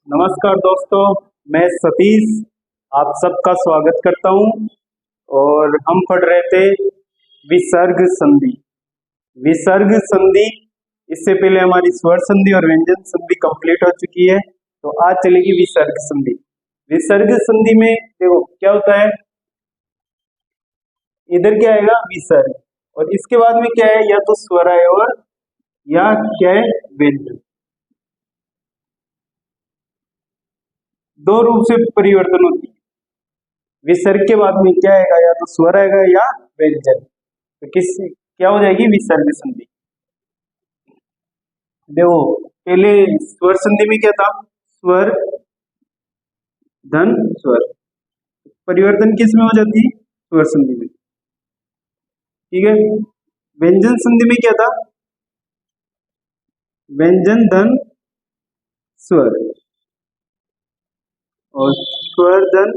नमस्कार दोस्तों, मैं सतीश आप सबका स्वागत करता हूं। और हम पढ़ रहे थे विसर्ग संधि। विसर्ग संधि इससे पहले हमारी स्वर संधि और व्यंजन संधि कंप्लीट हो चुकी है, तो आज चलेगी विसर्ग संधि। विसर्ग संधि में देखो क्या होता है, इधर क्या आएगा विसर्ग, और इसके बाद में क्या है, या तो स्वर है और या क्या है व्यंजन। दो रूप से परिवर्तन होती है। विसर्ग के बाद में क्या आएगा, या तो स्वर आएगा या व्यंजन। तो किस क्या हो जाएगी विसर्ग संधि। देखो पहले स्वर संधि में क्या था, स्वर धन स्वर। परिवर्तन किस में हो जाती है, स्वर संधि में। ठीक है। व्यंजन संधि में क्या था, व्यंजन धन स्वर और स्वर धन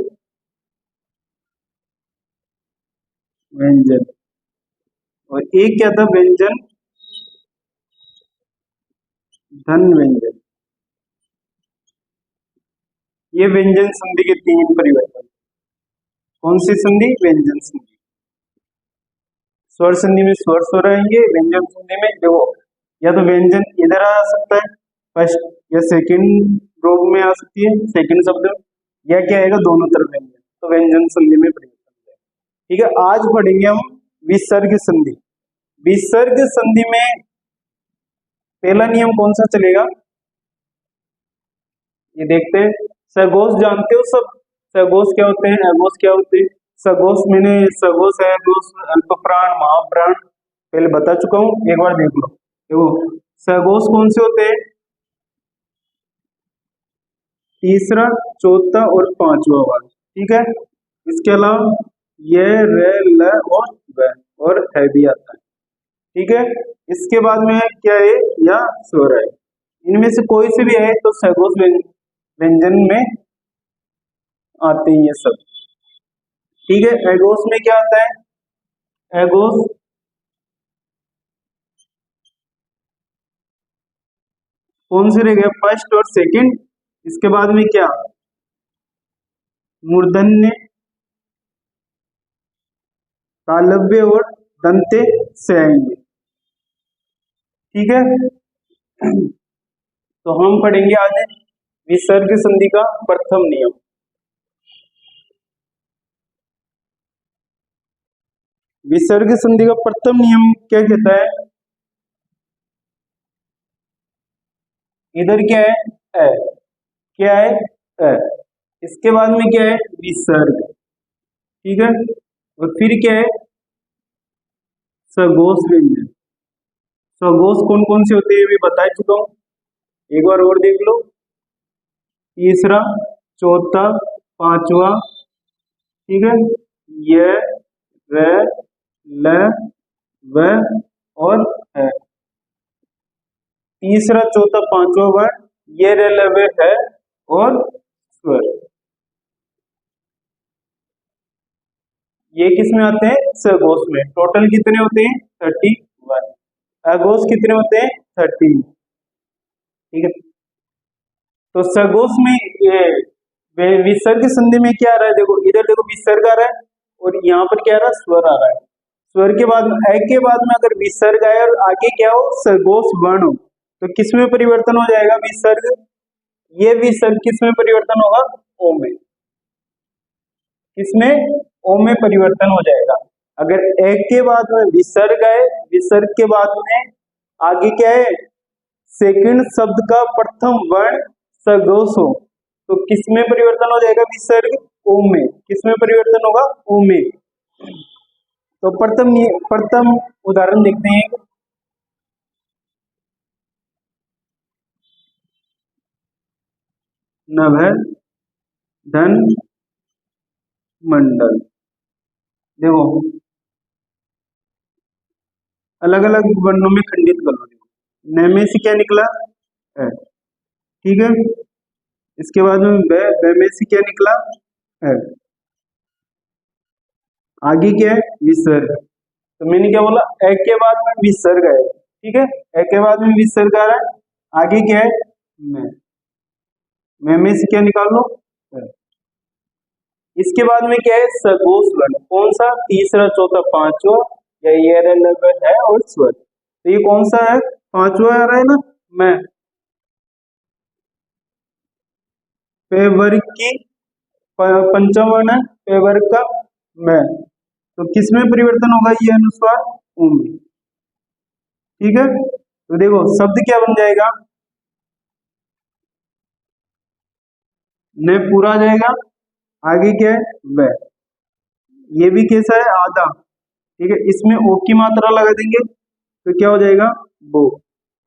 व्यंजन। और एक क्या था, व्यंजन धन व्यंजन। ये व्यंजन संधि के तीन परिवर्तन। कौन सी संधि, व्यंजन संधि। स्वर संधि में स्वर स्वर आएंगे, व्यंजन संधि में देखो या तो व्यंजन इधर आ सकता है फर्स्ट या सेकंड रूप में आ सकती है, सेकंड शब्द, या क्या आएगा दोनों तरफ व्यंजन, तो व्यंजन संधि में परिवर्तन है। ठीक है, आज पढ़ेंगे हम विसर्ग संधि। विसर्ग संधि में पहला नियम कौन सा चलेगा, ये देखते हैं। सघोष जानते हो सब, सघोष क्या होते हैं, अघोष क्या होते हैं। सघोष मैंने सघोष है अघोष अल्प प्राण महाप्राण पहले बता चुका हूं, एक बार देख लो। देखो सघोष कौन से होते हैं, तीसरा चौथा और पांचवा वाला। ठीक है, इसके अलावा ये रे ल और है भी आता है। ठीक है, इसके बाद में क्या है, या स्वर है। इनमें से कोई से भी है तो सघोष व्यंजन में आते हैं ये सब। ठीक है, एगोस में क्या आता है, एगोस कौन से रह गया, फर्स्ट और सेकंड। इसके बाद में क्या, मूर्धन्य तालव्य और दंते से आएंगे। ठीक है, तो हम पढ़ेंगे आज विसर्ग संधि का प्रथम नियम। विसर्ग संधि का प्रथम नियम क्या कहता है, इधर क्या है ए, क्या है ए, इसके बाद में क्या है विसर्ग। ठीक है, और फिर क्या है सघोष व्यंजन। सघोष कौन कौन से होते हैं मैं बता चुका हूं, एक बार और देख लो। तीसरा चौथा पांचवा। ठीक है, ये व ल व और है। तीसरा चौथा पांचवा वर्ण ये रे ल व है और स्वर, ये किस में आते हैं, सघोष में। टोटल कितने होते हैं 31। अघोष कितने होते हैं 13। ठीक है, तो सघोष में ये विसर्ग संधि में क्या आ रहा है, देखो इधर देखो विसर्ग आ रहा है और यहाँ पर क्या आ रहा है, स्वर आ रहा है। स्वर के बाद में ए के बाद में अगर विसर्ग आए और आगे क्या हो सघोष वर्ण हो, तो किस में परिवर्तन हो जाएगा विसर्ग, ये विसर्ग किस में परिवर्तन होगा, ओ में। किसमें, ओ में परिवर्तन हो जाएगा। अगर ए के बाद में विसर्ग आए, विसर्ग के बाद में आगे क्या है सेकंड शब्द का प्रथम वर्ण सघोष हो, तो किसमें परिवर्तन हो जाएगा विसर्ग, ओ में। किसमें परिवर्तन होगा, ओ में। तो प्रथम उदाहरण देखते हैं। नभ धन मंडल। देखो अलग अलग वर्णों में खंडित कर लो। न में से क्या निकला है, ठीक है। इसके बाद में ब में से क्या निकला है, आगे क्या है विसर्ग। तो मैंने क्या बोला, ए के बाद में विसर्ग है। ठीक है, ए के बाद में विसर्ग आ रहा है, आगे क्या है मैं। में से क्या निकाल लो। इसके बाद में क्या है, सगोश वर्ण, कौन सा, तीसरा चौथा पांचवा, या इररिलेवेंट है और स्वर। तो ये कौन सा है, पांचवा आ रहा है ना, मैं पे वर्ग की पंचम वर्ण है, पे वर्ग का मैं, तो किसमें परिवर्तन होगा, ये अनुस्वार ऊ में। ठीक है, तो देखो शब्द क्या बन जाएगा, न पूरा आ जाएगा, आगे क्या है वह, ये भी कैसा है आधा। ठीक है, इसमें ओ की मात्रा लगा देंगे तो क्या हो जाएगा वो,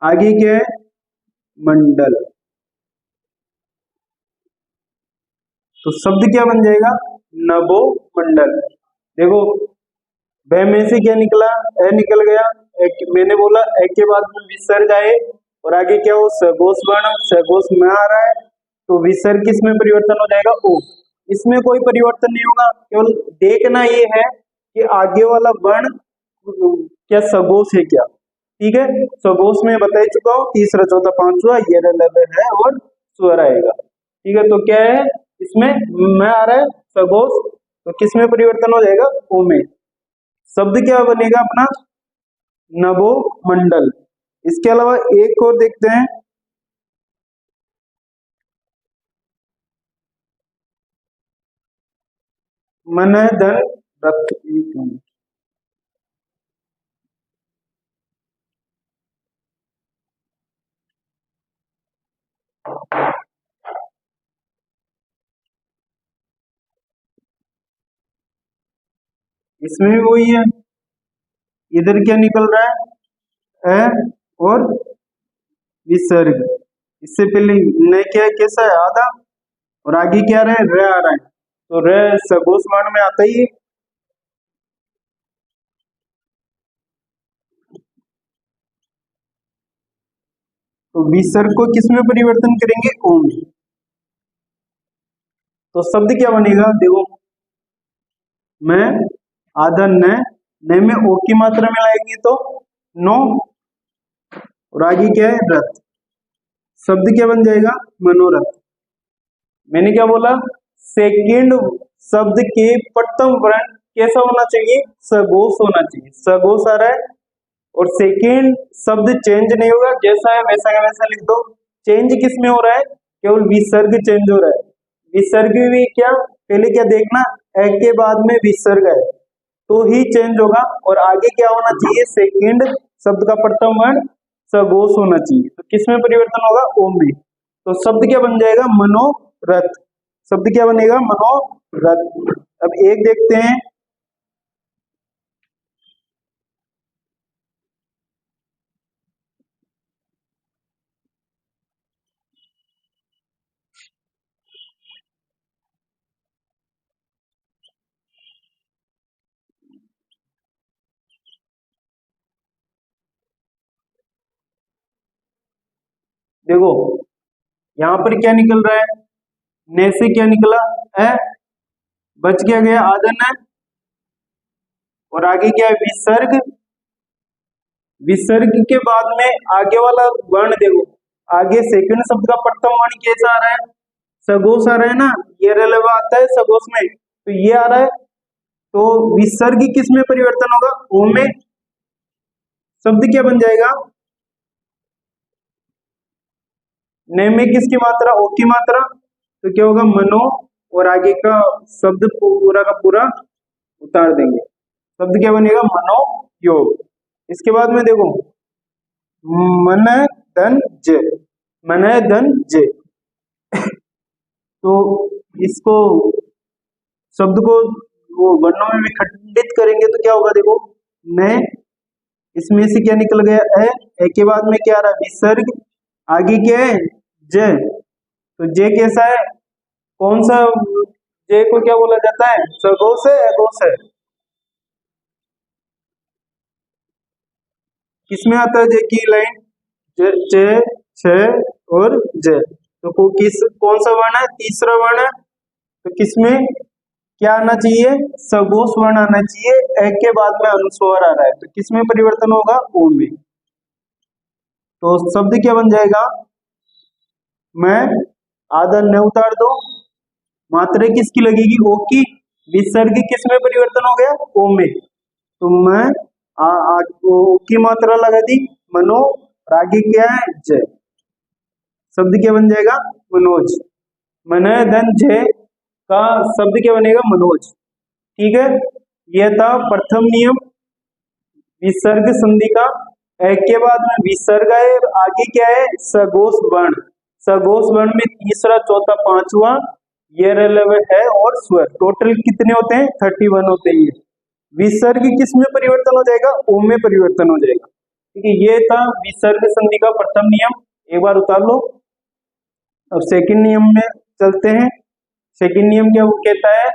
आगे क्या है मंडल, तो शब्द क्या बन जाएगा नभो मंडल। देखो ब में से क्या निकला, ए निकल गया, मैंने बोला ए के बाद में विसर्ग आए और आगे क्या हो सगोश वर्ण, सगोश में आ रहा है तो विसर्ग किसमें परिवर्तन हो जाएगा ओ। इसमें कोई परिवर्तन नहीं होगा, केवल देखना ये है कि आगे वाला वर्ण क्या सगोश है क्या। ठीक है, सगोश में बता ही चुका हूँ, तीसरा चौथा पांचवा ये है और स्वर आएगा। ठीक है, तो क्या है इसमें मैं आ रहा है सगोश, तो किसमें परिवर्तन हो जाएगा ओ में। शब्द क्या बनेगा अपना नभो मंडल। इसके अलावा एक और देखते हैं, मन धन रथ। इसमें भी वही है, इधर क्या निकल रहा है ए और विसर्ग, इससे पहले न क्या है, कैसा है आधा, और आगे क्या रहा है र आ रहा है, तो र सगोश वर्ण में आता ही है। तो विसर्ग को किसमें परिवर्तन करेंगे ओ में, तो शब्द क्या बनेगा देखो, मैं आधा न में ओ की मात्रा में लाएंगे तो नो, और आगे क्या है रथ, शब्द क्या बन जाएगा मनोरथ। मैंने क्या बोला, सेकंड शब्द के प्रथम वर्ण कैसा होना चाहिए, सगोश होना चाहिए, सगोश आ रहा है, और सेकंड शब्द चेंज नहीं होगा, जैसा है वैसा का वैसा लिख दो। चेंज किस में हो रहा है, केवल विसर्ग चेंज हो रहा है। विसर्ग भी क्या, पहले क्या देखना, ए के बाद में विसर्ग है तो ही चेंज होगा, और आगे क्या होना चाहिए, सेकंड शब्द का प्रथम वर्ण सगोश होना चाहिए, तो किसमें परिवर्तन होगा ओम में। तो शब्द क्या बन जाएगा मनोरथ, शब्द क्या बनेगा मनोरथ। अब एक देखते हैं, देखो यहाँ पर क्या निकल रहा है, ने से क्या निकला है, बच क्या गया आदन है, और आगे क्या है विसर्ग, विसर्ग के बाद में आगे वाला वर्ण देखो, आगे सेकंड शब्द का प्रथम वर्ण कैसा आ रहा है, सगोश आ रहा है ना, ये रेलेवा आता है सगोश में, तो ये आ रहा है, तो विसर्ग किस में परिवर्तन होगा ओ में। शब्द क्या बन जाएगा, ने में किसकी मात्रा ओ की मात्रा, तो क्या होगा मनो, और आगे का शब्द पूरा का पूरा उतार देंगे, शब्द क्या बनेगा मनो योग। इसके बाद में देखो मन धन जे, मन धन जे, तो इसको शब्द को वो वर्णों में विखंडित करेंगे तो क्या होगा देखो, मैं इसमें से क्या निकल गया ए के बाद में क्या आ रहा है विसर्ग, आगे क्या है जय, तो जय कैसा है, कौन सा, जय को क्या बोला जाता है सगोश है अघोष है, किसमें आता है जय की लाइन, जय छ और जय, तो किस कौन सा वर्ण है तीसरा वर्ण है, तो किसमें क्या आना चाहिए सगोश वर्ण आना चाहिए, ए के बाद में अनुस्वार आ रहा है तो किसमें परिवर्तन होगा ओ में। तो शब्द क्या बन जाएगा मैं आधा न उतार दो, मात्रा किसकी लगेगी, ओ की। विसर्ग किस में परिवर्तन हो गया, ओ में। तो मैं ओ की मात्रा लगा दी मनो, और आगे क्या है जय, शब्द क्या बन जाएगा, मनोज। मन धन जय का शब्द क्या बनेगा, मनोज। ठीक है, यह था प्रथम नियम विसर्ग संधि का। के बाद में विसर्ग है, आगे क्या है, सघोष वर्ण। सघोष वर्ण में तीसरा, चौथा, पांचवा ये रेलेवेंट है, और स्वर टोटल कितने होते हैं, 31 होते हैं। विसर्ग किस में परिवर्तन हो जाएगा, ओ में परिवर्तन हो जाएगा। ठीक है, ये था विसर्ग संधि का प्रथम नियम, एक बार उतार लो। अब सेकंड नियम में चलते हैं। सेकंड नियम क्या वो कहता है,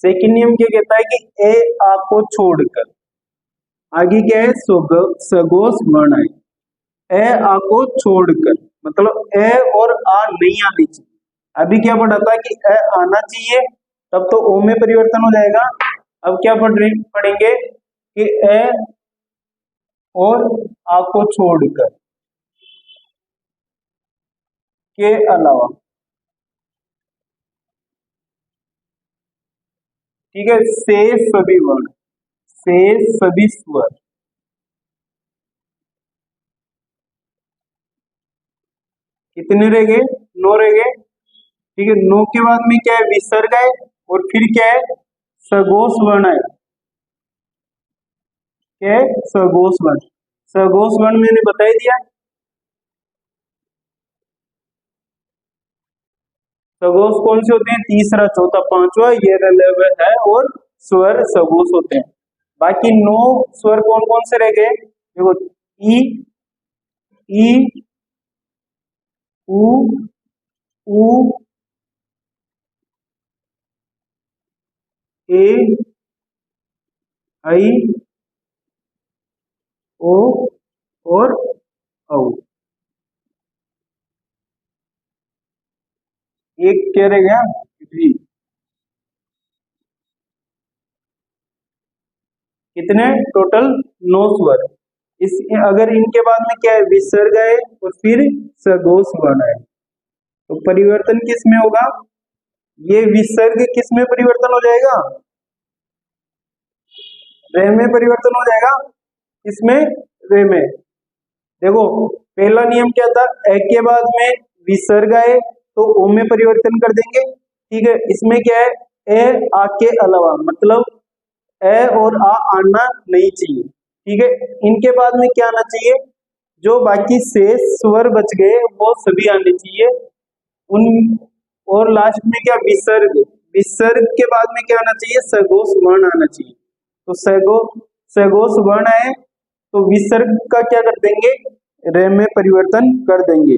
सेकंड नियम क्या कहता है कि ए आ को छोड़कर आगे क्या है, सघोष वर्ण है। ए आ को छोड़कर मतलब ए और आ नहीं आनी चाहिए। अभी क्या पढ़ा था कि ए आना चाहिए, तब तो ओ में परिवर्तन हो जाएगा। अब क्या पढ़ेंगे कि ए और आ को छोड़कर के अलावा, ठीक है, शेष सभी वर्ण, शेष सभी स्वर कितने रह गए, 9 रह गए। ठीक है, 9 के बाद में क्या है, विसर्ग है, और फिर क्या है, सघोष वर्ण है। क्या है, सघोष वर्ण। सघोष वर्ण मैंने बता ही दिया। सघोष कौन से होते हैं, तीसरा, चौथा, पांचवा ये रेलेवेंट है, और स्वर सघोष होते हैं। बाकी 9 स्वर कौन कौन से रह गए, देखो, ई, ई, उ, ऊ, ए, आई, ओ, और औ। एक क्या रह गया, री। कितने टोटल, 9 स्वर। इस अगर इनके बाद में क्या है, विसर्ग है और फिर सघोष वर्ण है, तो परिवर्तन किस में होगा, ये विसर्ग किस में परिवर्तन हो जाएगा, रे में परिवर्तन हो जाएगा। इसमें रे में, देखो पहला नियम क्या था, ए के बाद में विसर्ग आए तो ओ में परिवर्तन कर देंगे। ठीक है, इसमें क्या है, ए आ के अलावा मतलब ए और आ आना नहीं चाहिए। ठीक है, इनके बाद में क्या आना चाहिए, जो बाकी शेष स्वर बच गए वो सभी आने चाहिए उन। और लास्ट में क्या, विसर्ग, विसर्ग के बाद में क्या आना चाहिए, सघोष वर्ण आना चाहिए। तो सघोष वर्ण आए तो विसर्ग का क्या कर देंगे, रे में परिवर्तन कर देंगे।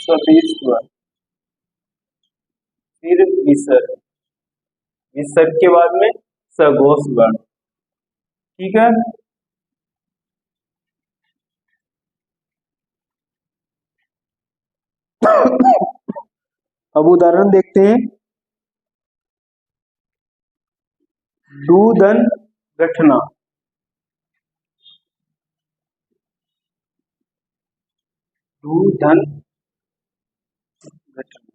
सभी स्वर, फिर विसर्ग, विसर्ग के बाद में सघोष वर्ण। ठीक है, अब उदाहरण देखते हैं। दूधन गठना, दूधन गठना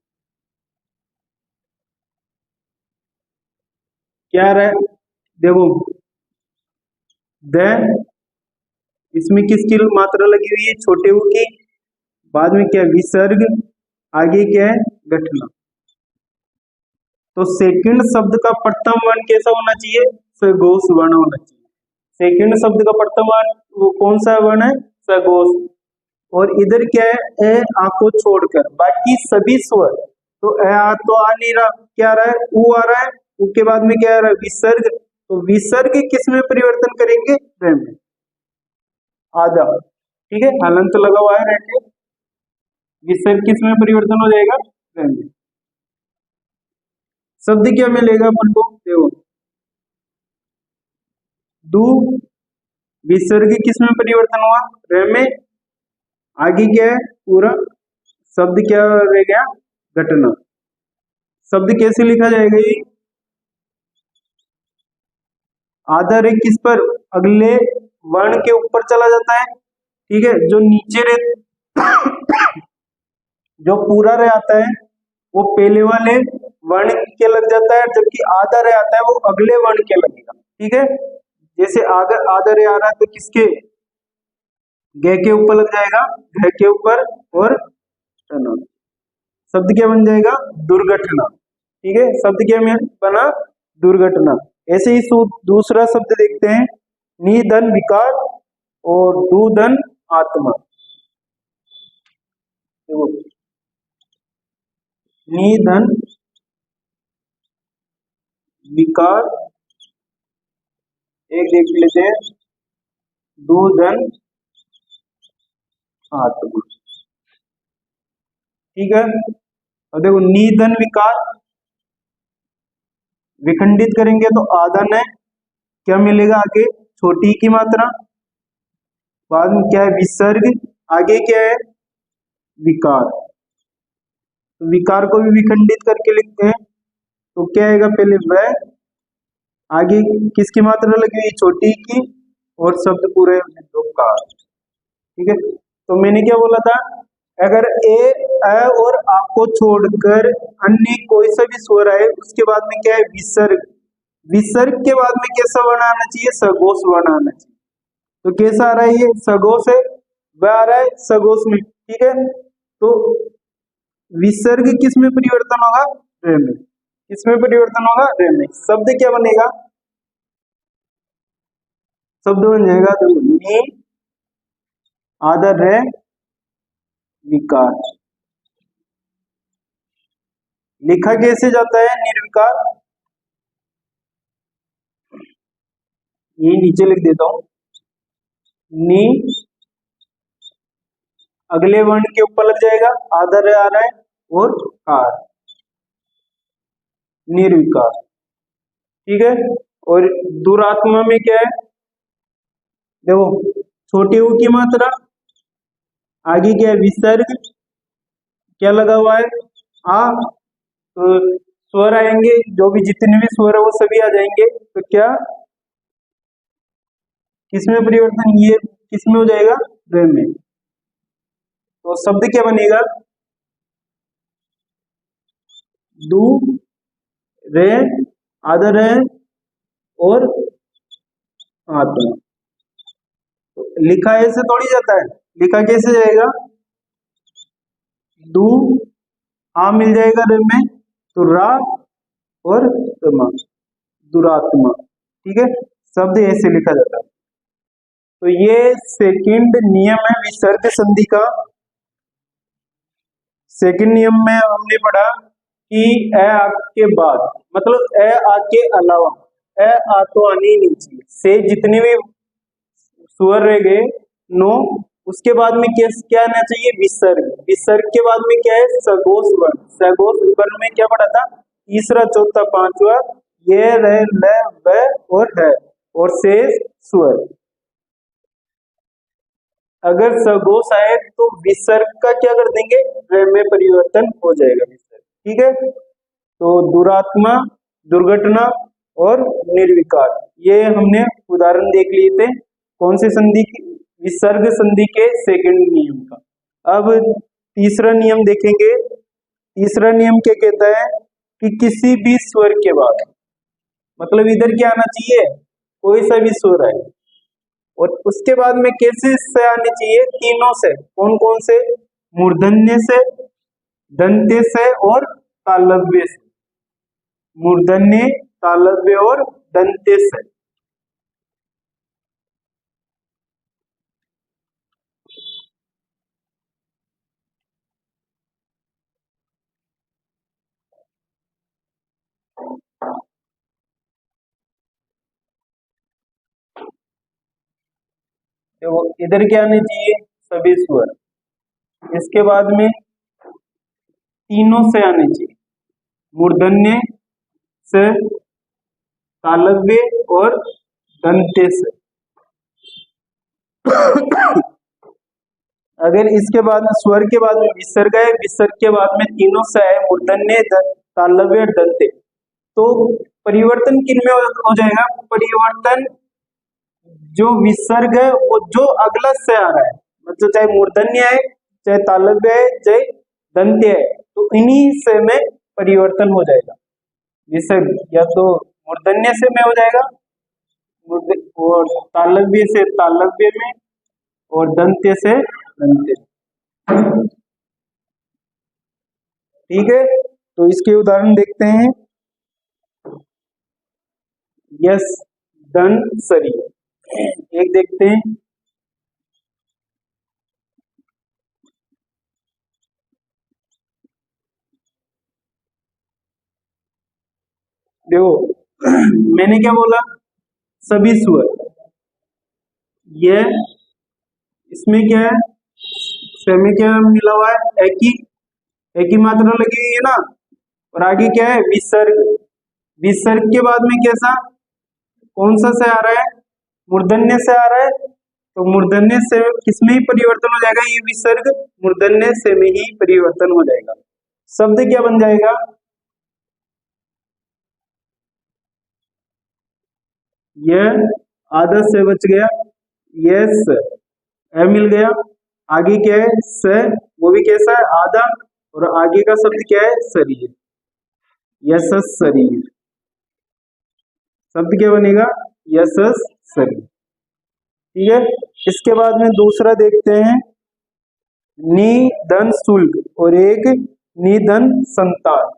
क्या रहा है, देखो द, इसमें किसकी मात्रा लगी हुई है, छोटे ऊ की। बाद में क्या, विसर्ग, आगे क्या है, गठना। तो सेकंड शब्द का प्रथम वर्ण कैसा होना चाहिए, सघोष वर्ण होना चाहिए। सेकंड शब्द का प्रथम वर्ण वो कौन सा वर्ण है, सघोष। और इधर क्या है, ए आ को छोड़कर बाकी सभी स्वर, तो ए आ तो आ नहीं रहा, क्या आ रहा है, ऊ आ रहा है। ऊ के बाद में क्या आ रहा है, विसर्ग। तो विसर्ग किस में परिवर्तन करेंगे, रे में, आधा। ठीक है, हलंत लगा हुआ है रेड में। विसर्ग किस में परिवर्तन हो जाएगा? रे में। शब्द क्या मिलेगा अपन को? देखो, दू विसर्ग किस में परिवर्तन हुआ? रे में। आगे क्या है? पूरा शब्द क्या रह गया? घटना। शब्द कैसे लिखा जाएगा ये? आधा रे किस पर? अगले वर्ण के ऊपर चला जाता है, ठीक है। जो नीचे रे जो पूरा रे आता है वो पहले वाले वर्ण के लग जाता है, जबकि आधा रे आता है वो अगले वर्ण के लगेगा, ठीक है। जैसे अगर आधा रे आ रहा है तो किसके? ग के ऊपर लग जाएगा, घ के ऊपर, और टना। शब्द क्या बन जाएगा? दुर्घटना, ठीक है। शब्द क्या में बना? दुर्घटना। ऐसे ही दूसरा शब्द देखते हैं, निधन विकार और दुधन आत्मा। देखो, निधन विकार, एक देख लेते हैं, दुधन आत्मा, ठीक है। और देखो, निधन विकार विखंडित करेंगे तो आधन है, क्या मिलेगा आगे? छोटी की मात्रा, बाद में क्या है? विसर्ग, आगे क्या है? विकार। तो विकार को भी विखंडित करके लिखते हैं, तो क्या आएगा? पहले वह, आगे किसकी मात्रा लगी हुई? छोटी की, और शब्द पूरे दो कार, ठीक है। तो मैंने क्या बोला था? अगर ए, अ और आ को छोड़कर अन्य कोई सा भी स्वर आए, उसके बाद में क्या है? विसर्ग। विसर्ग के बाद में कैसा वर्ण आना चाहिए? सघोष वर्ण आना चाहिए। तो कैसा आ रहा है ये? सघोष है, वह आ रहा है सघोष में, ठीक है। तो विसर्ग किस में परिवर्तन होगा? रे में। किस में परिवर्तन होगा? रे में। शब्द क्या बनेगा? शब्द बन जाएगा, देखो, नी आधा रे विकार। लिखा कैसे जाता है निर्विकार? ये नीचे लिख देता हूं, नी अगले वर्ण के ऊपर लग जाएगा, आधा रे आ रहा है, और कार, निर्विकार, ठीक है। और दुरात्मा में क्या है? देखो, छोटे ऊ की मात्रा, आगे क्या है? विसर्ग, क्या लगा हुआ है? आ। तो स्वर आएंगे, जो भी जितने भी स्वर है वो सभी आ जाएंगे, तो क्या किसमें परिवर्तन? ये किसमें हो जाएगा? रे में। तो शब्द क्या बनेगा? दू रे आधा रे और आत्मा। तो लिखा ऐसे थोड़ी जाता है, लिखा कैसे जाएगा? दू आ मिल जाएगा रे में, तो रा और तमा, दुरात्मा, ठीक है। शब्द ऐसे लिखा जाता है। तो ये सेकंड नियम है विसर्ग संधि का। सेकंड नियम में हमने पढ़ा कि ए आ के बाद, मतलब ए आ के अलावा, ए आ तो आनी ही नहीं चाहिए, से जितने भी स्वर रह गए, नो, उसके बाद में क्या आना चाहिए? विसर्ग। विसर्ग के बाद में क्या है? सघोष वर्ण। सघोष वर्ण में क्या पढ़ा था? तीसरा, चौथा, पांचवा, ये, रह, ल, व और है, और शेष स्वर। अगर सघोष आए तो विसर्ग का क्या कर देंगे? रे में परिवर्तन हो जाएगा विसर्ग, ठीक है। तो दुरात्मा, दुर्घटना और निर्विकार, ये हमने उदाहरण देख लिए थे कौन से संधि की? विसर्ग संधि के सेकंड नियम का। अब तीसरा नियम देखेंगे। तीसरा नियम क्या कहता है? कि किसी भी स्वर के बाद, मतलब इधर क्या आना चाहिए? कोई सा भी स्वर आए, और उसके बाद में कैसे से आने चाहिए? तीनों से। कौन कौन से? मूर्धन्य से, दंत्य से और तालव्य से। मूर्धन्य, तालव्य और दंत्य से। तो इधर क्या आने चाहिए? सभी स्वर। इसके बाद में तीनों से आने चाहिए, मूर्धन्य से, तालव्य और दंत्य से। अगर इसके बाद में स्वर के बाद में विसर्ग है, विसर्ग के बाद में तीनों से आए, मूर्धन्य, तालव्य और दंत्य, तो परिवर्तन किन में हो जाएगा? परिवर्तन जो विसर्ग है वो जो अगला से आ रहा है, मतलब चाहे मूर्धन्य है, चाहे तालव्य है, चाहे दंत्य है, तो इन्हीं से में परिवर्तन हो जाएगा। विसर्ग या तो मूर्धन्य से में हो जाएगा, और तालव्य से तालव्य में, और दंत्य से दंत्य। ठीक है, तो इसके उदाहरण देखते हैं। यस, दन, सरी। एक देखते हैं। देखो मैंने क्या बोला? सभी स्वर। यह इसमें क्या है? इसमें क्या मिला हुआ है? एक ही मात्रा लगी हुई है ना, और आगे क्या है? विसर्ग। विसर्ग के बाद में कैसा, कौन सा से आ रहा है? मूर्धन्य से आ रहा है, तो मूर्धन्य से किसमें ही परिवर्तन हो जाएगा? ये विसर्ग मूर्धन्य से में ही परिवर्तन हो जाएगा। शब्द क्या बन जाएगा? यह आधा से बच गया, यस, मिल गया। आगे क्या है? स, वो भी कैसा है? आधा, और आगे का शब्द क्या है? शरीर, यस शरीर। शब्द क्या बनेगा? यस शरीर। ठीक है, इसके बाद में दूसरा देखते हैं, निधन शुल्क और एक निधन संतान।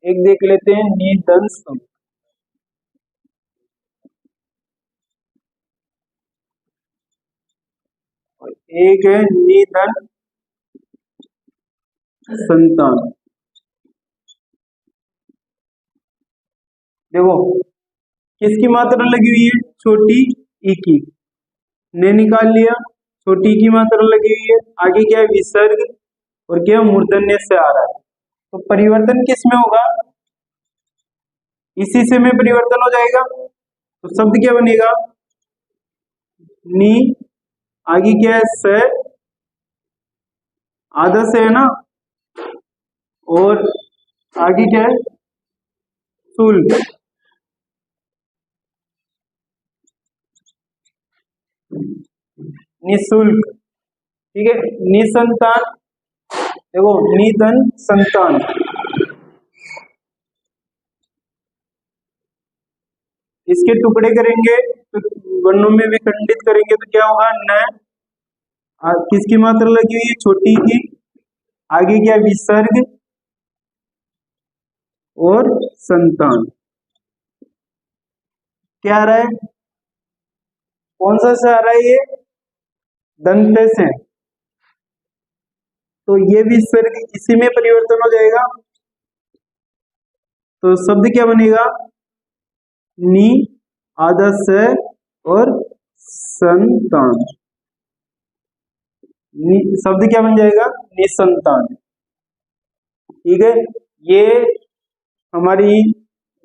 एक देख लेते हैं, निधन शुल्क, और एक है निधन संतान। देखो किसकी मात्रा लगी हुई है? छोटी ई की, ने निकाल लिया। छोटी की मात्रा लगी हुई है, आगे क्या है? विसर्ग, और क्या? मूर्धन्य से आ रहा है, तो परिवर्तन किस में होगा? इसी से में परिवर्तन हो जाएगा। तो शब्द क्या बनेगा? नी, आगे क्या है? स, आधा से है ना, और आगे क्या है? शुल्क, निशुल्क। ठीक है, निसंतान। देखो निधन संतान, इसके टुकड़े करेंगे तो वर्णों में विखंडित करेंगे तो क्या होगा? न। किसकी मात्रा लगी हुई है? छोटी की, आगे क्या? विसर्ग, और संतान। क्या आ रहा है? कौन सा से आ रहा है ये? दंत से, तो ये विसर्ग इसी में परिवर्तन हो जाएगा, तो शब्द क्या बनेगा? नी, आधा से, और संतान। शब्द क्या बन जाएगा? निसंतान। ठीक है, ये हमारी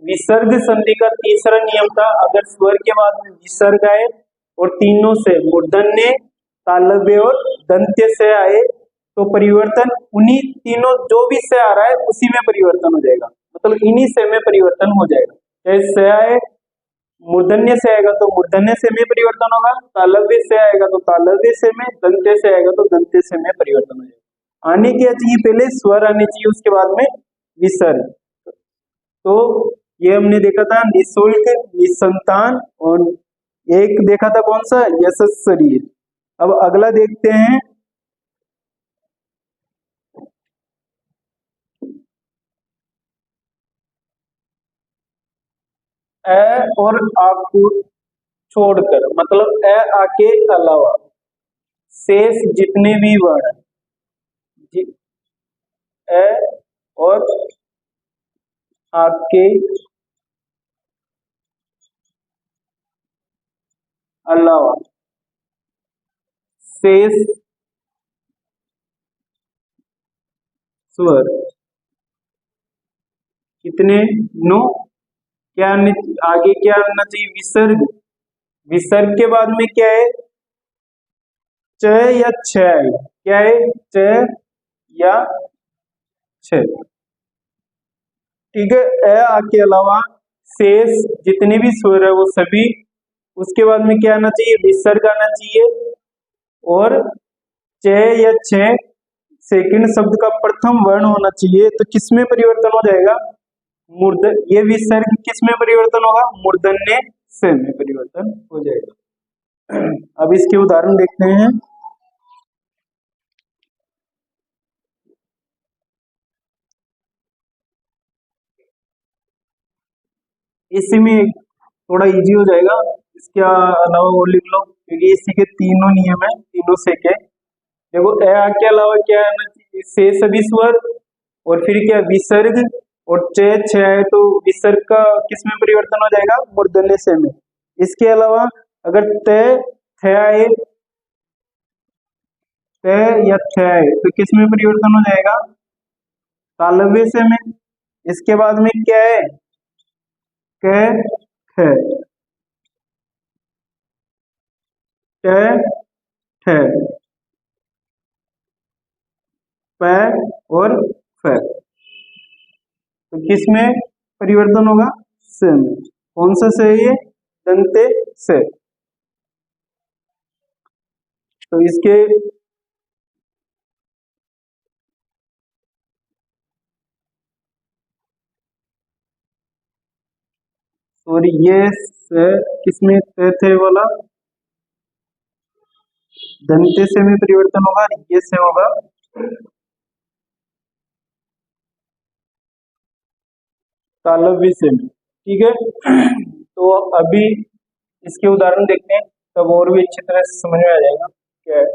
विसर्ग संधि का तीसरा नियम था। अगर स्वर के बाद में विसर्ग आए और तीनों से मूर्धन्य, तालव्य और दंत्य से आए, तो परिवर्तन उन्हीं तीनों जो भी से आ रहा है उसी में परिवर्तन हो जाएगा, मतलब इन्हीं से में परिवर्तन हो जाएगा। चाहे से आए, मूर्धन्य से आएगा तो मूर्धन्य से में परिवर्तन होगा, तालव्य से आएगा तो तालव्य से में, दंत्य से आएगा तो दंत्य से में परिवर्तन हो जाएगा। आने क्या चाहिए? पहले स्वर आने चाहिए, उसके बाद में विसर्ग। तो ये हमने देखा था निशुल्क, निसंतान, और एक देखा था कौन सा? यशस शरीर। अब अगला देखते हैं, ए और आ को छोड़कर, मतलब ए आ के अलावा शेष जितने भी वर्ण, ए और आ के अलावा शेष स्वर कितने? 9। क्या आगे क्या आना चाहिए? विसर्ग। विसर्ग के बाद में क्या है? च या छ है? क्या है? च या छ। ठीक है। अ के अलावा शेष जितने भी स्वर है वो सभी, उसके बाद में क्या आना चाहिए? विसर्ग आना चाहिए। और च या छ सेकंड शब्द का प्रथम वर्ण होना चाहिए। तो किसमें परिवर्तन हो जाएगा? मूर्धन। ये विसर्ग किसमें परिवर्तन होगा? मूर्धन्य स में परिवर्तन हो जाएगा। अब इसके उदाहरण देखते हैं। इसमें थोड़ा इजी हो जाएगा, इसके अलावा वो लिख लो, क्योंकि इसी के तीनों नियम है, तीनों से के। देखो ए के अलावा क्या है? से सभी स्वर, और फिर क्या? विसर्ग। और च छ है तो विसर्ग का किस में परिवर्तन हो जाएगा? मूर्धन्य से में। इसके अलावा अगर त थ आए, त या थ आए तो किस में परिवर्तन हो जाएगा? तालव्य से में। इसके बाद में क्या है? क ख ट ठ प और फ। तो किस में परिवर्तन होगा? स में। कौन सा से है ये? दंते से। तो इसके सॉरी, ये से किसमें थे वाला? दंते से में परिवर्तन होगा। ये से होगा तालव्य से में। ठीक है। तो अभी इसके उदाहरण देखते हैं, तब और भी अच्छी तरह से समझ में आ जाएगा क्या है।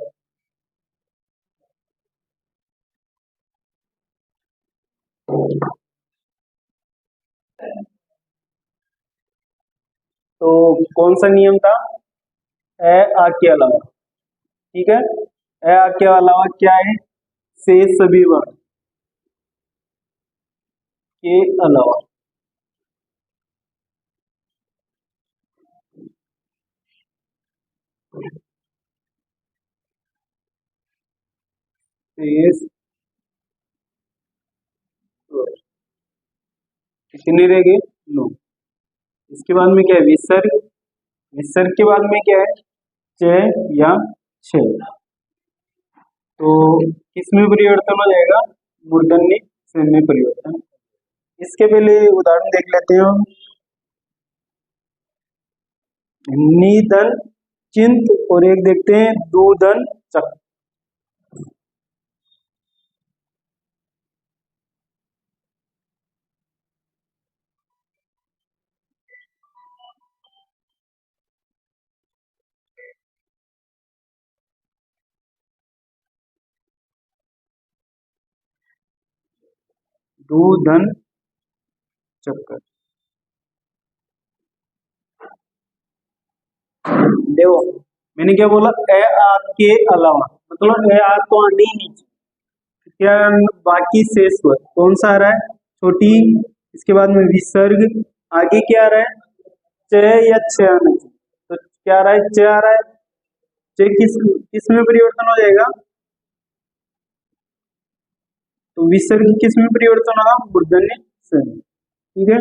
तो कौन सा नियम था? ए आ के अलावा। ठीक है। ए आ के अलावा क्या है? से सभी वर्ण के अलावा। शेष स्वर कितने रह गए? 9। इसके बाद में क्या है? विसर्ग। विसर्ग के बाद में क्या है? च या छ। तो किसमें परिवर्तन हो जाएगा? मूर्धन्य से में परिवर्तन। इसके पहले उदाहरण देख लेते हैं हम। निधन चिंत, और एक देखते हैं दूधन चक। दूधन चक्कर। देखो मैंने क्या बोला? ए आ के अलावा, मतलब ए आ तो आनी ही नहीं चाहिए। क्या बाकी शेष स्वर कौन सा आ रहा है? छोटी। इसके बाद में विसर्ग। आगे क्या आ रहा है? च या छ आना चाहिए। तो क्या आ रहा है? च आ रहा है। च किस में परिवर्तन हो जाएगा? तो विसर्ग किस में परिवर्तन होगा? मूर्धन्य से में। ठीक है।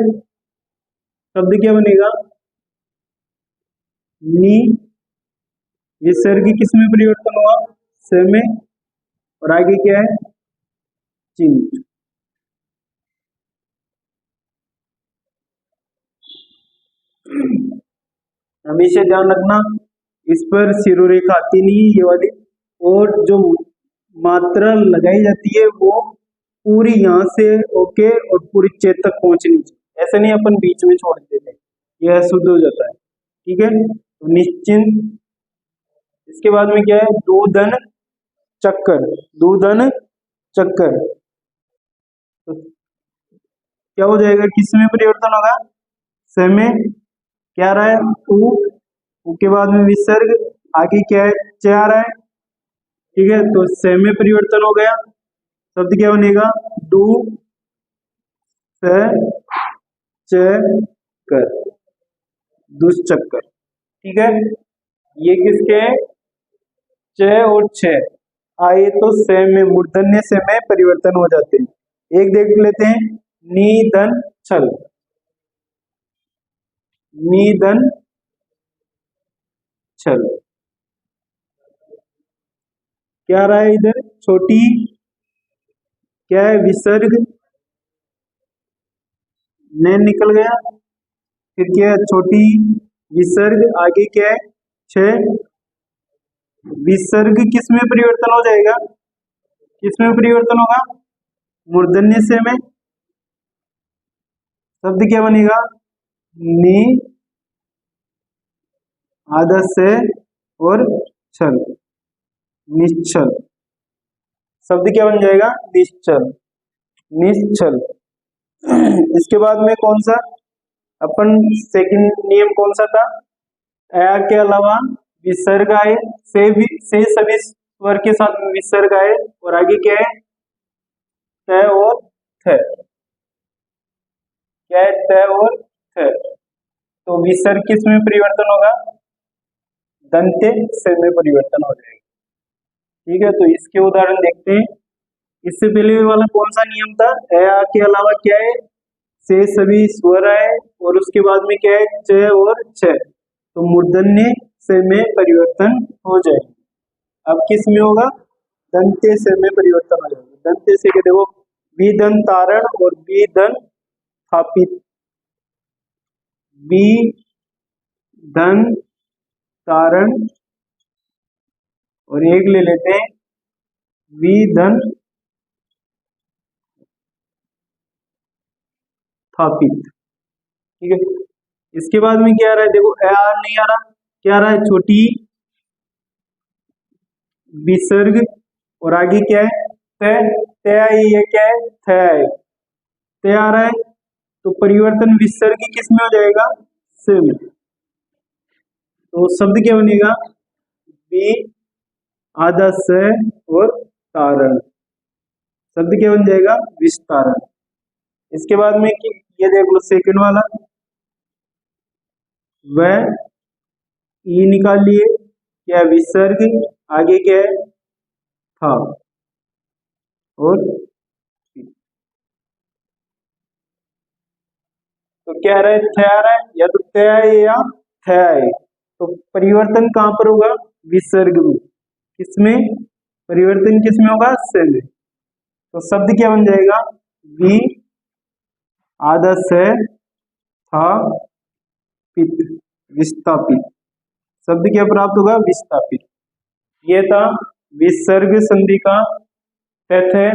शब्द क्या बनेगा? नी। विसर्ग किस में परिवर्तन हुआ? स में। और आगे क्या है? चिन्ह। हमेशा ध्यान रखना, इस पर सिरोरेखा आती नहीं है ये वाली। और जो मात्रा लगाई जाती है वो पूरी यहाँ से होके और पूरी चेत तक पहुंचनी चाहिए। ऐसा नहीं अपन बीच में छोड़ देते, यह शुद्ध हो जाता है। ठीक है। तो निश्चिंत। इसके बाद में क्या है? दूधन चक्कर। दूधन चक्कर। तो क्या हो जाएगा? किस में परिवर्तन होगा? स में। क्या आ रहा है? उ। उ के बाद में विसर्ग। आगे क्या है? च आ रहा है। ठीक है, तो से में परिवर्तन हो गया, शब्द क्या बनेगा, डू से च कर, दुष्चक्कर। ठीक है, ये किसके हैं, च और छ आए तो से में मूर्धन्य से में परिवर्तन हो जाते हैं। एक देख लेते हैं, निधन छल, निधन छल, क्या रहा है इधर, छोटी क्या है, विसर्ग, न निकल गया, फिर क्या है, छोटी विसर्ग, आगे क्या है, छ, विसर्ग किस में परिवर्तन हो जाएगा, किस में परिवर्तन होगा, मूर्धन्य से में, शब्द क्या बनेगा, नि आधा से और छल, निश्चल, शब्द क्या बन जाएगा, निश्चल, निश्चल। इसके बाद में कौन सा, अपन सेकंड नियम कौन सा था, अ के अलावा विसर्ग आए, से भी से सभी स्वर के साथ विसर्ग आए, और आगे क्या है, त और थ, क्या है, त और थ, तो विसर्ग किस में परिवर्तन होगा, दंते से में परिवर्तन हो जाएगा। ठीक है, तो इसके उदाहरण देखते हैं। इससे पहले वाला कौन सा नियम था, अ के अलावा क्या है, से सभी स्वर आए, और उसके बाद में क्या है, च और छ, तो मूर्धन्य से में परिवर्तन हो जाए। अब किस में होगा, दंते से में परिवर्तन हो जाएगा। दंते से के देखो, विधन तारण और विधन स्थापित, विधन तारण, और एक ले लेते हैं विधन स्थापित। ठीक है, इसके बाद में क्या आ रहा है, देखो ए आर नहीं आ रहा, क्या आ रहा है, छोटी विसर्ग, और आगे क्या है, त आई, ये क्या है, थ आई, त आ रहा है, तो परिवर्तन विसर्ग किस में हो जाएगा, से में, तो शब्द क्या बनेगा, बी आधा से और तारण, शब्द क्या बन जाएगा, विस्तारण। इसके बाद में ये देख लो सेकंड वाला, वह ई निकाल लिए, क्या विसर्ग, आगे क्या है, था, और तो क्या रहा है, थ आ रहा है, या तो त आए या थ आए, तो परिवर्तन कहां पर होगा, विसर्ग में, किसमें परिवर्तन, किसमें होगा, से में, तो शब्द क्या बन जाएगा, वि आधा से था पित, विस्थापित, शब्द क्या प्राप्त होगा, विस्थापित। ये था विसर्ग संधि का तथ्य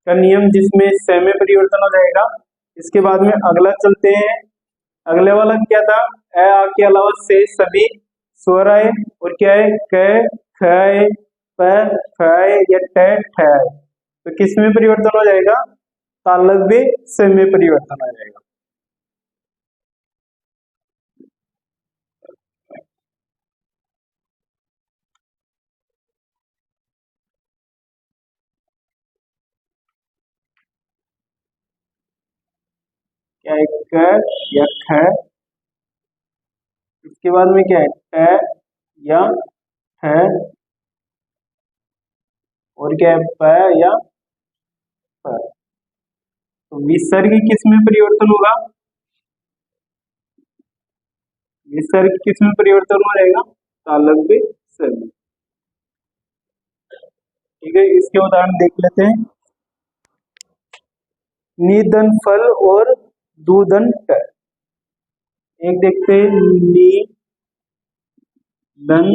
का नियम, जिसमें से में परिवर्तन हो जाएगा। इसके बाद में अगला चलते हैं, अगले वाला क्या था, अ आ के अलावा से सभी स्वर आए, और क्या है, क ख आए, प फ आए, या ट ठ आए, तो किस में परिवर्तन हो जाएगा, तालव्य से में परिवर्तन हो जाएगा। क्या है, क या ख, इसके बाद में क्या है, ट या ठ, और क्या है, प या फ, तो विसर्ग किस में परिवर्तन होगा, विसर्ग किस में परिवर्तन हो जाएगा, तालव्य से में। ठीक है, इसके उदाहरण देख लेते हैं, निधन फल और दूधन ट, एक देखते हैं, नी धन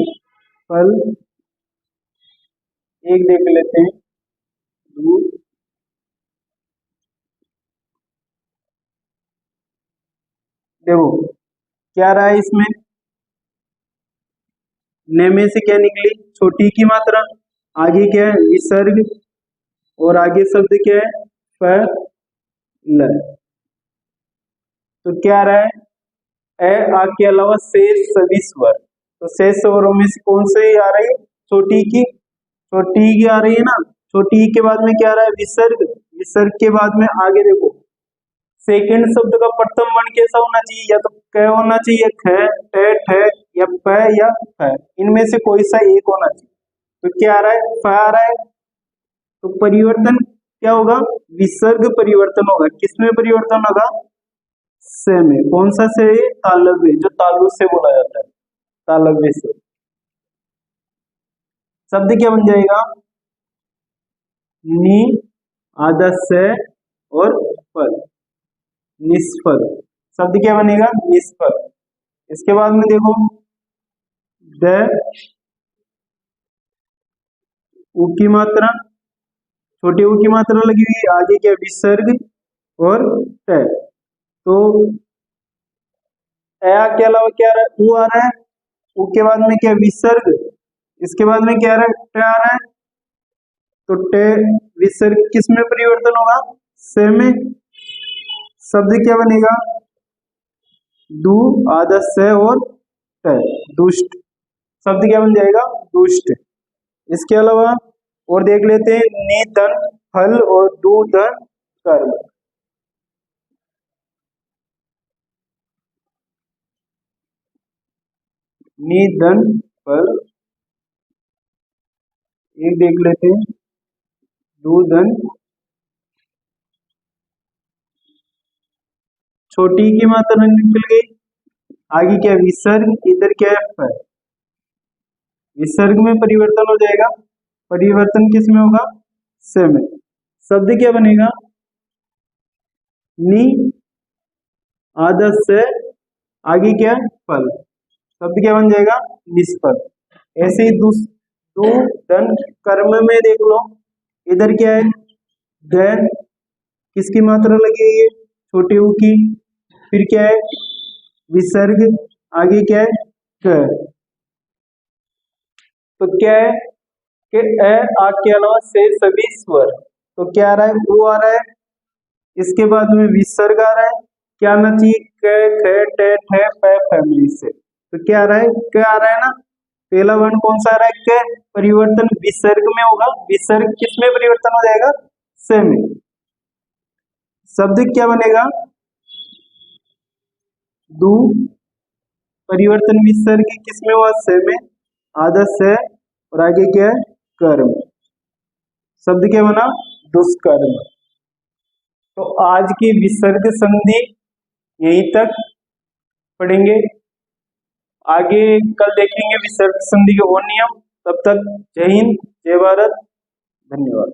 फल, एक देख लेते हैं, दूध, देखो क्या रहा है इसमें, न में से क्या निकली, छोटी की मात्रा, आगे क्या है, विसर्ग, और आगे शब्द क्या है, फ ल, तो क्या रहा है, ए आ के अलावा शेष सभी स्वर, तो शेष स्वरों में से कौन से आ रही है, छोटी की आ रही है ना, छोटी के बाद में क्या आ रहा है, विसर्ग। विसर्ग के बाद में आगे देखो, सेकंड शब्द का प्रथम वर्ण कैसा होना चाहिए, या तो क होना चाहिए, ख, ट, ठ, या प या फ, इनमें से कोई सा एक होना चाहिए। तो क्या आ रहा है, फ आ रहा है। तो परिवर्तन क्या होगा, विसर्ग परिवर्तन होगा। किसमें परिवर्तन होगा, से में। कौन सा से, तालव्य, जो तालु से बोला जाता है, तालव्य से। शब्द क्या बन जाएगा, नि, आधा से और फल, निष्फल। शब्द क्या बनेगा, निष्फल। इसके बाद में देखो, द, उ की मात्रा, छोटी ऊ की मात्रा लगी हुई है, आगे क्या विसर्ग और ट। तो ए के अलावा क्या आ रहा है, ऊ आ रहा है, ऊ के बाद में क्या विसर्ग, इसके बाद में क्या आ रहा है, ट आ रहा है। तो टे, विसर्ग किस में परिवर्तन होगा, से में। शब्द क्या बनेगा, दु, आधा से और ट, दुष्ट। शब्द क्या बन जाएगा, दुष्ट। इसके अलावा और देख लेते हैं, नि धन फल और दु धन कर्म। नि धन फल, एक देख लेते हैं, दु धन, छोटी की मात्रा निकल गई, आगे क्या विसर्ग, इधर क्या है फल, विसर्ग में परिवर्तन हो जाएगा। परिवर्तन किस में होगा, से में। शब्द क्या बनेगा, नि, आधा से, आगे क्या फल। शब्द क्या बन जाएगा, निष्फल। ऐसे ही दु धन कर्म में देख लो, इधर क्या है, द, किसकी मात्रा लगी हुई है, छोटी ऊ की। फिर क्या है, विसर्ग, आगे क्या है, क। तो क्या है कि अ, आ के अलावा से सभी स्वर। तो क्या आ रहा है, वो आ रहा है, इसके बाद में विसर्ग आ रहा है, क्या आना चाहिए, क, ख, ट, ठ, प, फ में से। तो क्या आ रहा है, क आ रहा है ना। पहला वर्ण कौन सा आ रहा है, क। परिवर्तन विसर्ग में होगा, विसर्ग किस में परिवर्तन हो जाएगा, से में। शब्द क्या बनेगा, दु, परिवर्तन विसर्ग किस में हुआ, से में, आधा से और आगे क्या है, कर्म। शब्द क्या बना, दुष्कर्म। तो आज की विसर्ग संधि यहीं तक पढ़ेंगे, आगे कल देखेंगे विसर्ग संधि के और नियम। तब तक जय हिंद, जय भारत, धन्यवाद।